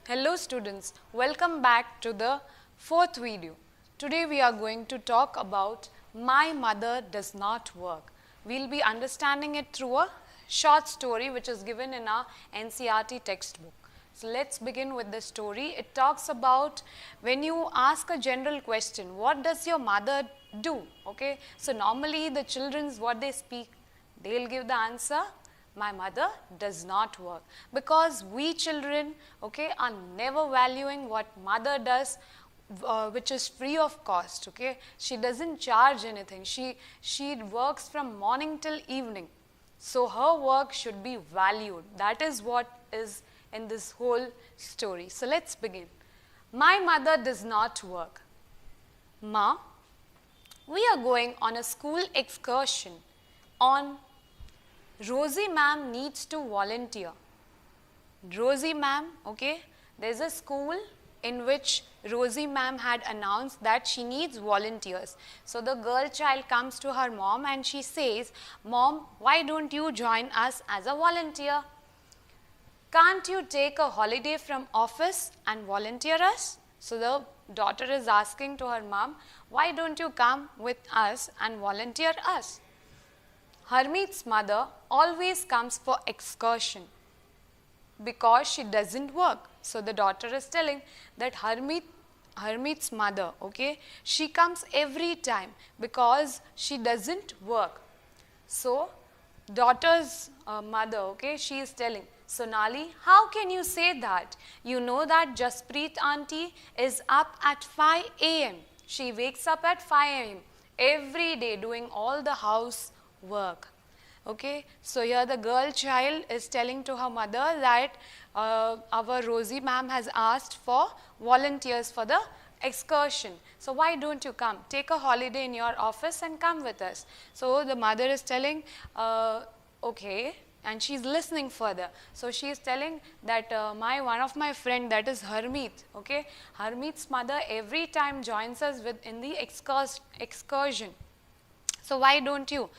Hello students, welcome back to the fourth video. Today we are going to talk about My Mother Does Not Work. We'll be understanding it through a short story which is given in our NCERT textbook. So let's begin with the story. It talks about when you ask a general question, what does your mother do? Okay, so normally the children's what they speak, they'll give the answer, my mother does not work, because we children, okay, are never valuing what mother does, which is free of cost. Okay, she doesn't charge anything. She works from morning till evening, so her work should be valued. That is what is in this whole story. So let's begin. My mother does not work. Ma, we are going on a school excursion on Rosie ma'am needs to volunteer. Rosie ma'am, okay, there's a school in which Rosie ma'am had announced that she needs volunteers. So the girl child comes to her mom and she says, Mom, why don't you join us as a volunteer? Can't you take a holiday from office and volunteer us? So the daughter is asking to her mom, why don't you come with us and volunteer us? Harmeet's mother always comes for excursion because she doesn't work. So the daughter is telling that Harmeet's mother, okay, she comes every time because she doesn't work. So daughter's mother, okay, she is telling, Sonali, how can you say that? You know that Jaspreet auntie is up at 5 a.m. She wakes up at 5 a.m. every day doing all the house work. Okay, so here the girl child is telling to her mother that our Rosie ma'am has asked for volunteers for the excursion. So why don't you come? Take a holiday in your office and come with us. So the mother is telling, okay, and she's listening further. So she is telling that one of my friend, that is Harmeet, okay, Harmeet's mother every time joins us in the excursion. So why don't you?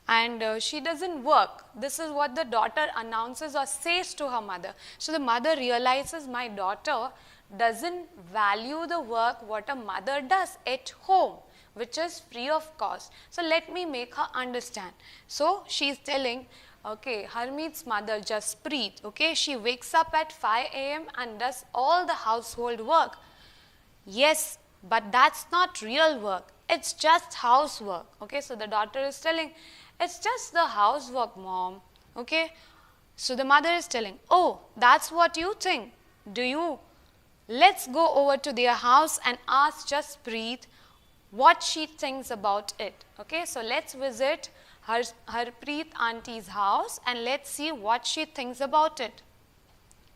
And she doesn't work. This is what the daughter announces or says to her mother. So the mother realizes my daughter doesn't value the work what a mother does at home, which is free of cost. So let me make her understand. So she is telling, okay, Harmeet's mother Jaspreet, okay, she wakes up at 5 a.m. and does all the household work. Yes, but that's not real work. It's just housework. Okay, so the daughter is telling, it's just the housework, mom. Okay, so the mother is telling, oh, that's what you think. Do you? Let's go over to their house and ask Jaspreet what she thinks about it. Okay, so let's visit Harpreet auntie's house and let's see what she thinks about it.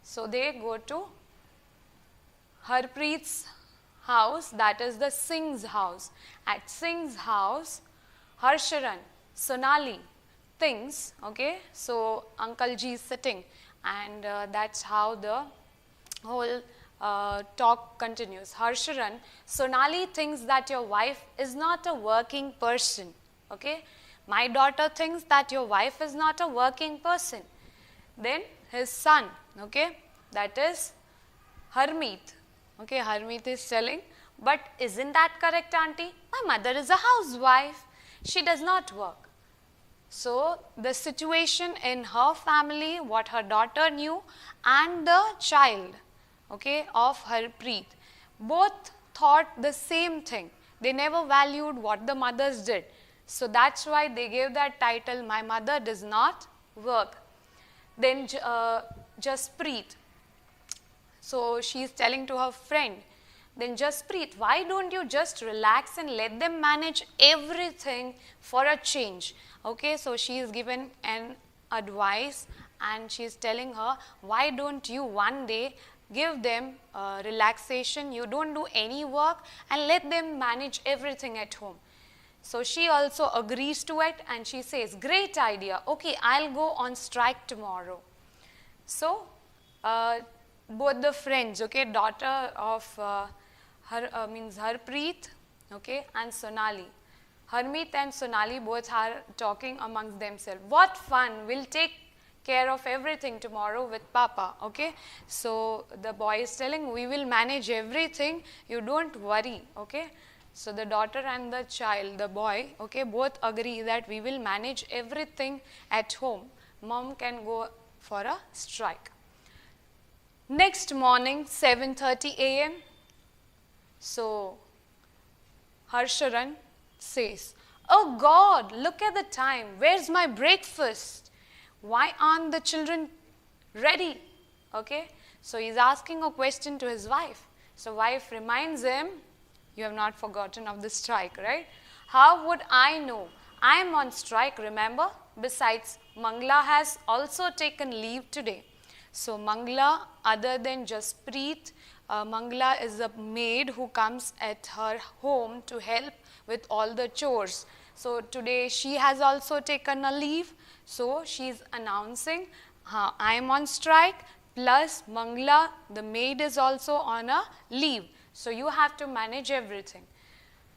So they go to Harpreet's house, that is the Singh's house. At Singh's house, Harsharan, Sonali thinks, okay, so Uncle Ji is sitting, and that's how the whole talk continues. Harsharan, Sonali thinks that your wife is not a working person, okay. My daughter thinks that your wife is not a working person. Then his son, okay, that is Harmeet. Okay, Harmeet is telling, but isn't that correct, auntie? My mother is a housewife. She does not work. So the situation in her family, what her daughter knew, and the child, okay, of Harpreet, both thought the same thing. They never valued what the mothers did. So that's why they gave that title, My Mother Does Not Work. Then Jaspreet, so she is telling to her friend, then Jaspreet, why don't you just relax and let them manage everything for a change? Okay, so she is given an advice and she is telling her, why don't you one day give them relaxation, you don't do any work and let them manage everything at home. So she also agrees to it and she says, great idea, okay, I'll go on strike tomorrow. So both the friends, okay, daughter of Harpreet, okay, and Sonali. Harmeet and Sonali both are talking amongst themselves. What fun, we'll take care of everything tomorrow with Papa, okay. So the boy is telling, we will manage everything, you don't worry, okay. So the daughter and the child, the boy, okay, both agree that we will manage everything at home. Mom can go for a strike. Next morning, 7:30 a.m. So Harsharan says, oh God, look at the time. Where's my breakfast? Why aren't the children ready? Okay. So he's asking a question to his wife. So wife reminds him, you have not forgotten of the strike, right? How would I know? I am on strike, remember? Besides, Mangla has also taken leave today. So Mangla, other than Jaspreet, Mangla is a maid who comes at her home to help with all the chores. So today she has also taken a leave. So she is announcing, I am on strike, plus Mangla, the maid, is also on a leave. So you have to manage everything.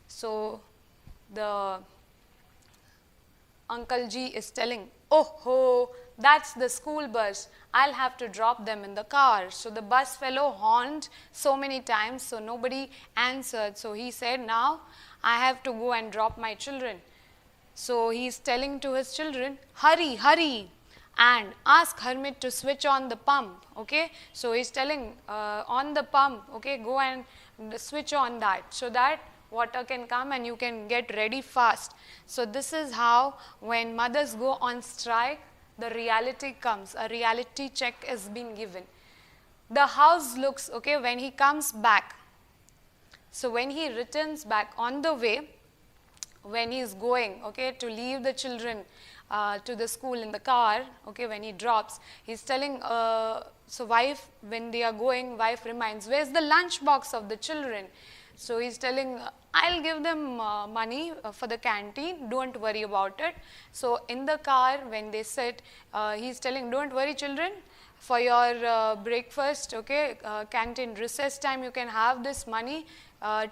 So the Uncle Ji is telling, oh ho, that's the school bus. I'll have to drop them in the car. So the bus fellow horned so many times, so nobody answered. So he said, now I have to go and drop my children. So he's telling to his children, hurry, hurry, and ask Hermit to switch on the pump, okay. So he's telling, on the pump, okay, go and switch on that, so that water can come and you can get ready fast. So this is how, when mothers go on strike, the reality comes, a reality check is being given. The house looks, okay, when he comes back. So when he returns back, on the way, when he is going, okay, to leave the children to the school in the car, okay, when he drops, he's telling, so wife, when they are going, wife reminds, where's the lunch box of the children? So he's telling, I'll give them money for the canteen, don't worry about it. So in the car, when they sit, he's telling, don't worry children, for your breakfast, okay, canteen recess time, you can have this money,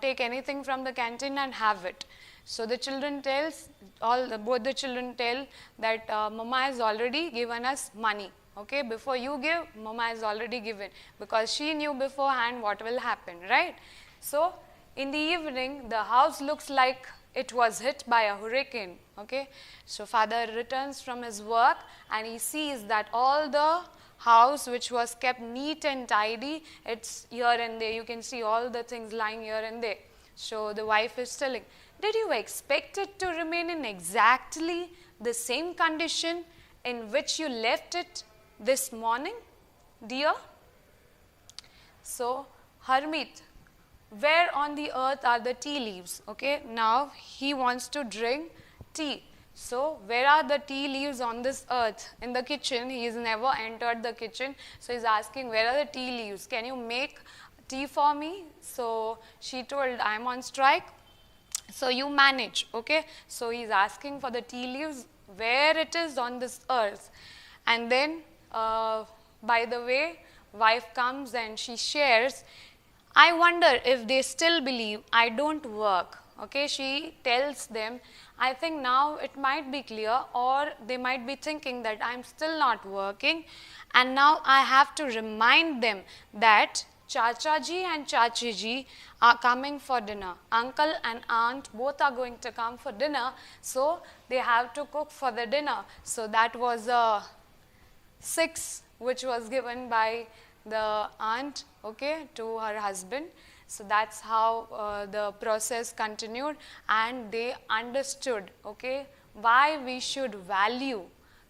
take anything from the canteen and have it. So the children tells, both the children tell that Mama has already given us money, okay, before you give, Mama has already given, because she knew beforehand what will happen, right? So in the evening, the house looks like it was hit by a hurricane, okay. So father returns from his work and he sees that all the house which was kept neat and tidy, it's here and there, you can see all the things lying here and there. So the wife is telling, did you expect it to remain in exactly the same condition in which you left it this morning, dear? So Harmeet, where on the earth are the tea leaves? Okay, now he wants to drink tea. So where are the tea leaves on this earth? In the kitchen. He has never entered the kitchen. So he's asking, where are the tea leaves? Can you make tea for me? So she told, I'm on strike. So you manage, okay. So he's asking for the tea leaves, where it is on this earth. And then, by the way, wife comes and she shares, I wonder if they still believe I don't work, okay. She tells them, I think now it might be clear, or they might be thinking that I'm still not working, and now I have to remind them that Chacha ji and Chachi ji are coming for dinner. Uncle and aunt both are going to come for dinner, so they have to cook for the dinner. So that was a 6 which was given by the aunt, okay, to her husband. So that's how the process continued, and they understood, okay, why we should value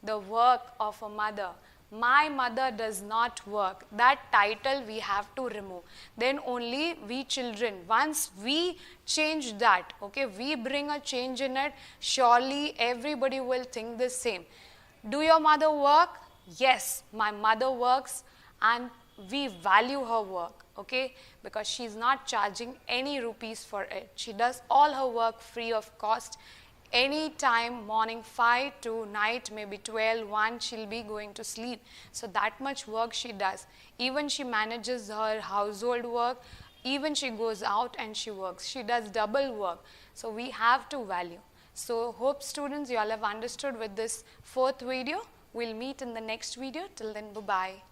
the work of a mother. My mother does not work. That title we have to remove. Then only we children, once we change that, okay, we bring a change in it, surely everybody will think the same. Do your mother work? Yes, my mother works, and we value her work, okay, because she is not charging any rupees for it. She does all her work free of cost. Any time, morning 5 to night maybe 12, 1, she'll be going to sleep. So that much work she does. Even she manages her household work, even she goes out and she works. She does double work. So we have to value. So hope students you all have understood with this 4th video. We'll meet in the next video. Till then, bye-bye.